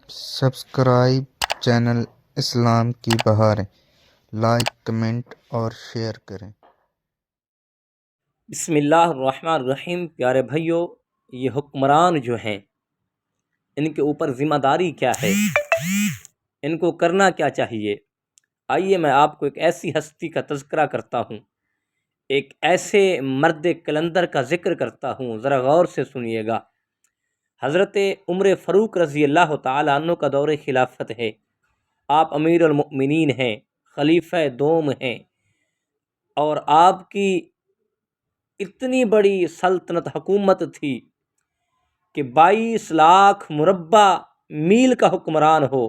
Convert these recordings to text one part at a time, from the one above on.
Subscribe channel اسلام کی بہاریں، like comment اور share کریں۔ بسم اللہ الرحمن الرحیم۔ پیارے بھائیوں، یہ حکمران جو ہیں ان کے اوپر ذمہ داری کیا ہے، ان کو کرنا کیا چاہیے؟ آئیے میں آپ کو ایک ایسی ہستی کا تذکرہ کرتا ہوں، ایک ایسے مرد کلندر کا ذکر کرتا ہوں، ذرا غور سے سنیے گا۔ حضرت عمر فاروق رضی اللہ تعالیٰ عنہ کا دور خلافت ہے، آپ امیر المؤمنین ہیں، خلیفہ دوم ہیں، اور آپ کی اتنی بڑی سلطنت حکومت تھی کہ 22 لاکھ مربع میل کا حکمران ہو،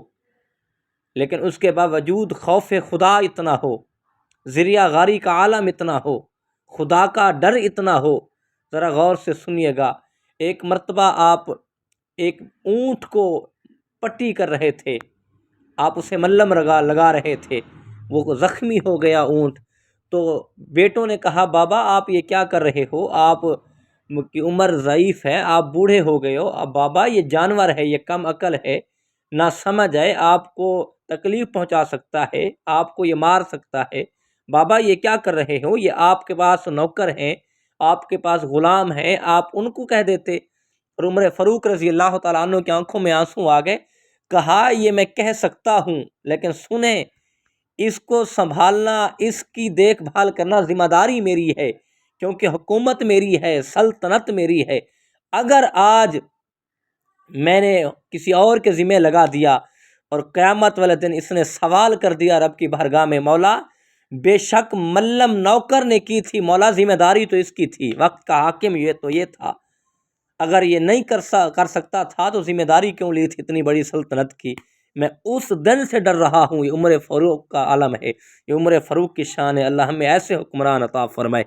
لیکن اس کے باوجود خوف خدا اتنا ہو، ذریعہ غاری کا عالم اتنا ہو، خدا کا ڈر اتنا ہو۔ ذرا غور سے سنیے گا۔ ایک مرتبہ آپ ایک اونٹ کو پٹی کر رہے تھے، آپ اسے ملم لگا رہے تھے، وہ زخمی ہو گیا اونٹ۔ تو بیٹوں نے کہا بابا آپ یہ کیا کر رہے ہو، آپ کی عمر ضعیف ہے، آپ بوڑھے ہو گئے ہو، اب بابا یہ جانور ہے، یہ کم عقل ہے، نہ سمجھ ہے، آپ کو تکلیف پہنچا سکتا ہے، آپ کو یہ مار سکتا ہے، بابا یہ کیا کر رہے ہو، یہ آپ کے پاس نوکر ہیں، آپ کے پاس غلام ہیں، آپ ان کو کہہ دیتے۔ اور عمر فاروق رضی اللہ تعالیٰ عنہ کی آنکھوں میں آنسو آ گئے۔ کہا یہ میں کہہ سکتا ہوں، لیکن سنیں، اس کو سنبھالنا، اس کی دیکھ بھال کرنا ذمہ داری میری ہے، کیونکہ حکومت میری ہے، سلطنت میری ہے۔ اگر آج میں نے کسی اور کے ذمہ لگا دیا اور قیامت والے دن اس نے سوال کر دیا رب کی بارگاہ میں، مولا بے شک ملم نوکر نے کی تھی، مولا ذمہ داری تو اس کی تھی، وقت کا حاکم یہ تھا، اگر یہ نہیں کر سکتا تھا تو ذمہ داری کیوں لی تھی اتنی بڑی سلطنت کی؟ میں اس دن سے ڈر رہا ہوں۔ یہ عمر فاروق کا عالم ہے، یہ عمر فاروق کی شان ہے۔ اللہ ہمیں ایسے حکمران عطا فرمائے۔